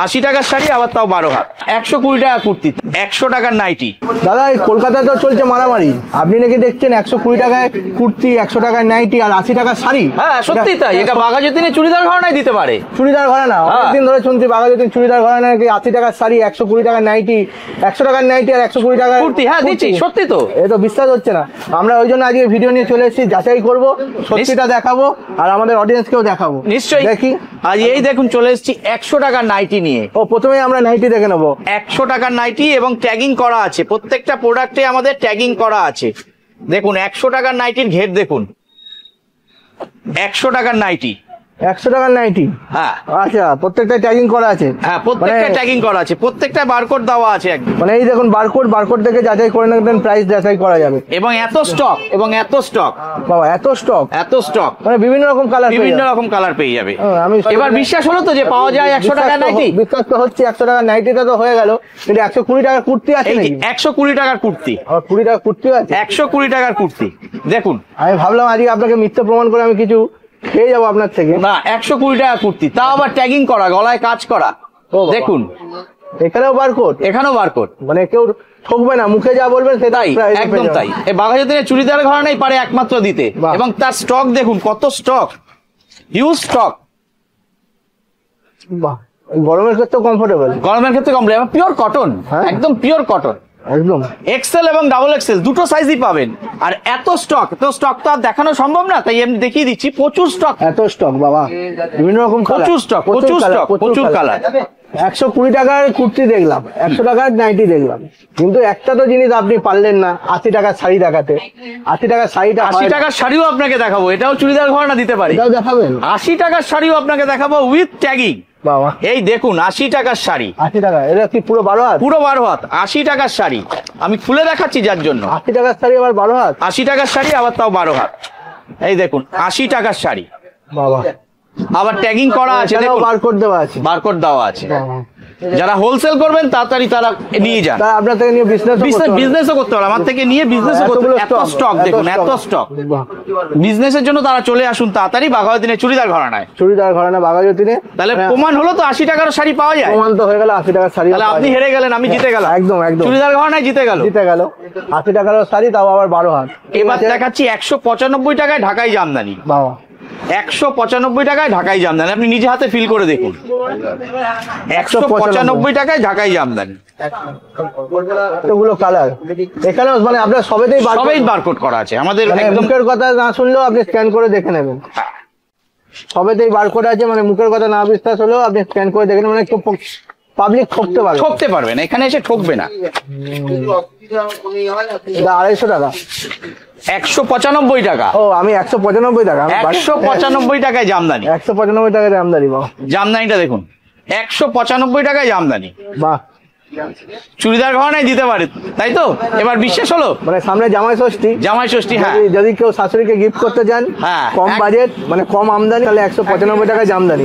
80 টাকার শাড়ি, আবার তাও 12 হাত। 120 টাকা কুর্তি, 100 টাকার নাইটি। দাদা এই কলকাতায় তো চলছে মারামারি, আপনি নাকি দেখছেন 120 টাকায় কুর্তি, 100 টাকায় নাইটি আর 80 টাকার শাড়ি। হ্যাঁ সত্যি তাই, এটা বাঘাযতীনে চুড়িদার ঘরানায় দিতে পারে। চুড়িদার ঘরানা অনেকদিন ধরে শুনছি, বাঘাযতীন চুড়িদার ঘরানা নাকি 80 টাকার শাড়ি, 120 টাকার নাইটি, 100 টাকার নাইটি আর 120 টাকার কুর্তি। হ্যাঁ দিচ্ছি, সত্যি তো। এ তো বিশ্বাস হচ্ছে না। আমরা ওই জন্য আজকে ভিডিও নিয়ে চলে এসেছি, যাচাই করব, সত্যিটা দেখাবো আর আমাদের অডিয়েন্সকেও দেখাবো। নিশ্চয়ই দেখি। আজ এই দেখুন চলে এসেছি 100 টাকার নাইটি নিয়ে। ও প্রথমেই আমরা নাইটি দেখে নেবো। 100 টাকার নাইটি এবং ট্যাগিং করা আছে, প্রত্যেকটা প্রোডাক্টে আমাদের ট্যাগিং করা আছে। দেখুন 100 টাকার নাইটির ঘের দেখুন, 100 টাকার নাইটি, 100 টাকার নাইটি। হ্যাঁ আচ্ছা, প্রত্যেকটা ট্যাগিং করা আছে। হ্যাঁ প্রত্যেকটা ট্যাগিং করা আছে, প্রত্যেকটা বারকোড দেওয়া আছে একদম। মানে এই দেখুন বারকোড থেকে যাচাই করে নেবেন, প্রাইস যাচাই করা যাবে। এবং এত স্টক, এবং এত স্টক, বাবা এত স্টক, এত স্টক, মানে বিভিন্ন রকম কালার, বিভিন্ন রকম কালার পেয়ে যাবে। আমি এবার বিশ্বাস হলো তো যে পাওয়া যায় 100 টাকার নাইটি? বিশ্বাস তো হচ্ছে। 100 টাকার নাইটিটা তো হয়ে গেল, কিন্তু 120 টাকার কুর্তি আছে নাকি? 120 টাকার কুর্তি, আর 20 টাকার কুর্তিও আছে। 120 টাকার কুর্তি দেখুন। আমি ভাবলাম আজকে আপনাকে মিথ্যে প্রমাণ করে আমি কিছু খেয়ে যাবো আপনার থেকে। না, 120 টাকা কুর্তি, তাও আবার ট্যাগিং করা, গলায় কাজ করা। দেখুন এখানেও বারকোড, এখানেও বারকোড। মানে কেউ ঠকবে না, মুখে যা বলবেন সেটাই, একদম তাই। এই বাঘাযতীনের চুড়িদার ঘরানাই পারে একমাত্র দিতে। এবং তার স্টক দেখুন, কত স্টক, হিউজ স্টক। বাহ, গরমের ক্ষেত্রেও কমফোর্টেবল। গরমের ক্ষেত্রে কমপ্লিট, পিওর কটন, একদম পিওর কটন, একদম। এক্সেল এবং ডাবল এক্সেল দুটো সাইজই পাবেন। আর এত স্টক, তো স্টক তো আর দেখানো সম্ভব না, তাই আমি দেখিয়ে দিচ্ছি। প্রচুর স্টক, এত স্টক বাবা, বিভিন্ন রকম প্রচুর স্টক, প্রচুর স্টক, প্রচুর কালার। 120 টাকার কুর্তি দেখলাম, 100 টাকার নাইটি দেখলাম, কিন্তু একটা তো জিনিস আপনি পারলেন না, 80 টাকার শাড়ি দেখাতে। 80 টাকার শাড়িটা, 80 টাকার শাড়িও আপনাকে দেখাবো, এটাও চুড়িদার ঘরানা দিতে পারি। এটাও দেখাবেন? 80 টাকার শাড়িও আপনাকে দেখাবো উইথ ট্যাগিং। বাবা, এই দেখুন 80 টাকার শাড়ি, 80 টাকা, এটা কি পুরো 12 হাত? পুরো 12 হাত। 80 টাকার শাড়ি আমি খুলে দেখাচ্ছি যার জন্য। 80 টাকার শাড়ি আবার 12 হাত? 80 টাকার শাড়ি, আবার তাও 12 হাত। এই দেখুন 80 টাকার শাড়ি, বাবা, আবার ট্যাগিং করা আছে, দেখুন বারকোড দেওয়া আছে। বারকোড দেওয়া আছে। বাবা। যারা হোলসেল করবেন তাড়াতাড়ি তারা নিয়ে যান। তা আপনার থেকে নিয়ে বিজনেসও করতে পারে, আমার থেকে নিয়ে বিজনেসও করতে পারে। এত স্টক দেখুন, এত স্টক। বিজনেসের জন্য তারা চলে আসুন তাড়াতাড়ি বাঘাযতীনের চুড়িদার ঘরানায়। চুড়িদার ঘরানা বাঘাযতীনে। তাহলে প্রমাণ হলো তো 80 টাকার শাড়ি পাওয়া যায়। প্রমাণ তো হয়ে গেল, 80 টাকার শাড়ি। তাহলে আপনি হেরে গেলেন, আমি জিতে গেলাম। একদম একদম, চুড়িদার ঘরানায় জিতে গেল। 80 টাকার শাড়ি, তাও আবার 12 হাত। এবার দেখাচ্ছি 195 টাকায় ঢাকাই জামদানি। বাবা, 195 টাকায় ঢাকাই জামদানি, আপনি নিজে হাতে ফিল করে দেখুন। 195 টাকায় ঢাকাই জামদানি, এতগুলো কালার। এখানে মানে আপনার সবেতেই বারকোড করা আছে আমাদের। একদম মুখের কথা না শুনলেও আপনি স্ক্যান করে দেখে নেবেন, সবেতেই বারকোড আছে। মানে মুখের কথা না বিশ্বাস হলেও আপনি স্ক্যান করে দেখে নেবেন। একটু পাবলিক ঠকতে পারবে না, এখানে এসে ঠকবে না। 250 টাকা, 195 টাকা। ও আমি 195 টাকা, 195 টাকায় জামদানি, 195 টাকায় জামদানি। বাহ, জামদানিটা দেখুন 195 টাকায় জামদানি। বাহ, চুড়িদার ঘরানায় দিতে পারে, তাই তো? এবার বিশ্বাস হলো? মানে সামনে জামাই ষষ্ঠী। হ্যাঁ, যদি কেউ শাশুড়িকে গিফট করতে চান, হ্যাঁ, কম বাজেট, মানে কম আমদানি, তাহলে 195 টাকায় জামদানি।